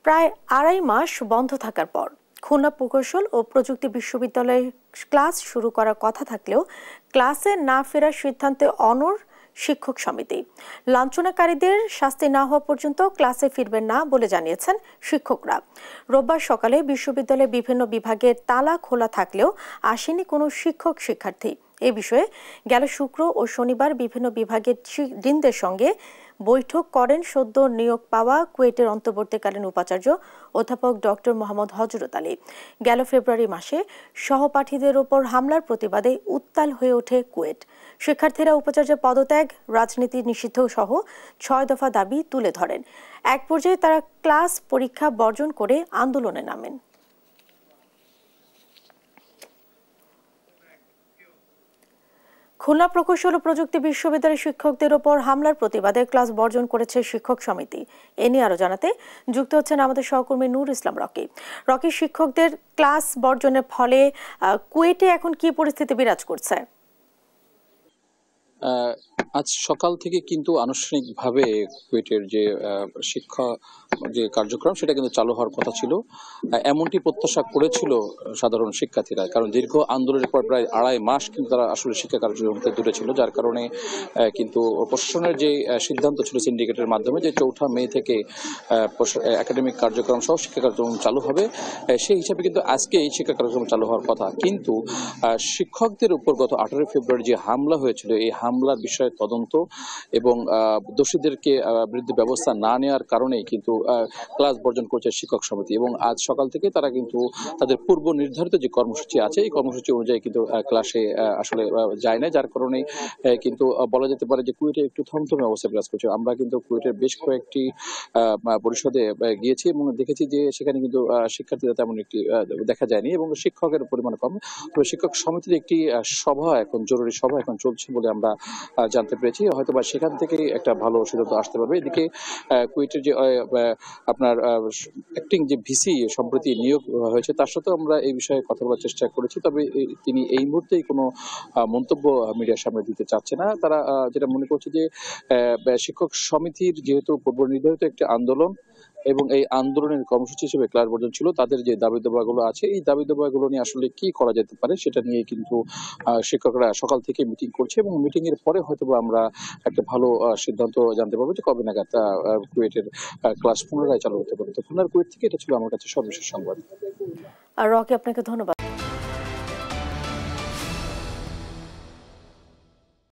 প্রায় ২.৫ মাস বন্ধ থাকার পর খুলনা প্রকৌশল ও প্রযুক্তি বিশ্ববিদ্যালয়ে ক্লাস শুরু করার কথা থাকলেও ক্লাসে না ফেরার সিদ্ধান্তে অনড় শিক্ষক সমিতি। লাঞ্ছনাকারীদের শাস্তি না হওয়া পর্যন্ত ক্লাসে ফিরবেন না বলে জানিয়েছেন শিক্ষকরা। রোববার সকালে বিশ্ববিদ্যালয়ের বিভিন্ন বিভাগের তালা খোলা থাকলেও আসেনি কোনো শিক্ষক শিক্ষার্থী। এ বিষয়ে গেল শুক্র ও শনিবার বিভিন্ন বিভাগের ডিনদের সঙ্গে বৈঠক করেন সদ্য নিয়োগ পাওয়া কুয়েটের অন্তর্বর্তীকালীন উপাচার্য অধ্যাপক ডক্টর মোহাম্মদ হযরত আলী। গেল ফেব্রুয়ারি মাসে সহপাঠীদের ওপর হামলার প্রতিবাদে উত্তাল হয়ে ওঠে কুয়েট। শিক্ষার্থীরা উপাচার্যের পদত্যাগ, রাজনীতি নিষিদ্ধ সহ ৬ দফা দাবি তুলে ধরেন। এক পর্যায়ে তারা ক্লাস পরীক্ষা বর্জন করে আন্দোলনে নামেন। খুলনা প্রকৌশল ও প্রযুক্তি বিশ্ববিদ্যালয়ের শিক্ষকদের ওপর হামলার প্রতিবাদে ক্লাস বর্জন করেছে শিক্ষক সমিতি। এ নিয়ে আরো জানাতে যুক্ত হচ্ছেন আমাদের সহকর্মী নূর ইসলাম রকি। রকি, শিক্ষকদের ক্লাস বর্জনের ফলে কুয়েটে এখন কি পরিস্থিতি বিরাজ করছে? আজ সকাল থেকে কিন্তু আনুষ্ঠানিকভাবে কুয়েটের যে শিক্ষা যে কার্যক্রম সেটা কিন্তু চালু হওয়ার কথা ছিল, এমনটি প্রত্যাশা করেছিল সাধারণ শিক্ষার্থীরা। কারণ দীর্ঘ আন্দোলনের পর প্রায় ২.৫ মাস কিন্তু তারা আসলে শিক্ষা কার্যক্রম থেকে দূরে ছিল, যার কারণে কিন্তু প্রশাসনের যে সিদ্ধান্ত ছিল সিন্ডিকেটের মাধ্যমে যে ৪ মে থেকে একাডেমিক কার্যক্রম সহ শিক্ষা কার্যক্রম চালু হবে, সেই হিসাবে কিন্তু আজকে এই শিক্ষা কার্যক্রম চালু হওয়ার কথা। কিন্তু শিক্ষকদের উপর গত ১৮ ফেব্রুয়ারি যে হামলা হয়েছিল, এই হামলার বিষয়ে তদন্ত এবং দোষীদেরকে বিরুদ্ধে ব্যবস্থা না নেওয়ার কারণেই কিন্তু ক্লাস বর্জন করছে শিক্ষক সমিতি। এবং আজ সকাল থেকে তারা কিন্তু তাদের পূর্ব নির্ধারিত যে কর্মসূচি আছে এই কর্মসূচি অনুযায়ী কিন্তু ক্লাসে আসলে যায় না, যার কারণে কিন্তু বলা যেতে পারে যে কুয়েটে একটু থমথমে অবস্থা বিরাজ করছে। আমরা কিন্তু কুয়েটের বেশ কয়েকটি পরিষদে গিয়েছি এবং দেখেছি যে সেখানে কিন্তু শিক্ষার্থীরা তেমন একটি দেখা যায়নি এবং শিক্ষকের পরিমাণ কম। তবে শিক্ষক সমিতির একটি সভা এখন জরুরি সভা এখন চলছে বলে আমরা জানতে পেরেছি। হয়তো বা সেখান থেকে একটা ভালো সিদ্ধান্ত আসতে পারবে। এদিকে কুয়েটের যে আপনার অ্যাক্টিং যে ভিসি সম্প্রতি নিয়োগ হয়েছে তার সাথে আমরা এই বিষয়ে কথা বলার চেষ্টা করেছি, তবে তিনি এই মুহূর্তেই কোনো মন্তব্য মিডিয়ার সামনে দিতে চাচ্ছে না। তারা যেটা মনে করছে যে শিক্ষক সমিতির যেহেতু পূর্ব নির্ধারিত একটি আন্দোলন এবং এই আন্দোলনের কর্মসূচি হিসেবে ক্লাস বর্জন ছিল, তাদের যে দাবি দাবাগুলো আছে এই দাবি দাবাগুলো নিয়ে আসলে কি করা যেতে পারে সেটা নিয়ে কিন্তু শিক্ষকরা সকাল থেকে মিটিং করছে এবং মিটিং এর পরে হয়তো আমরা একটা ভালো সিদ্ধান্ত জানতে পারবো যে কবে নাগাদ কুয়েটের ক্লাস পুনরায় চালু হতে পারে। তো খুলনার কুয়েট থেকে এটা ছিল আমার কাছে সর্বশেষ সংবাদ। আর রকি, আপনাকে ধন্যবাদ।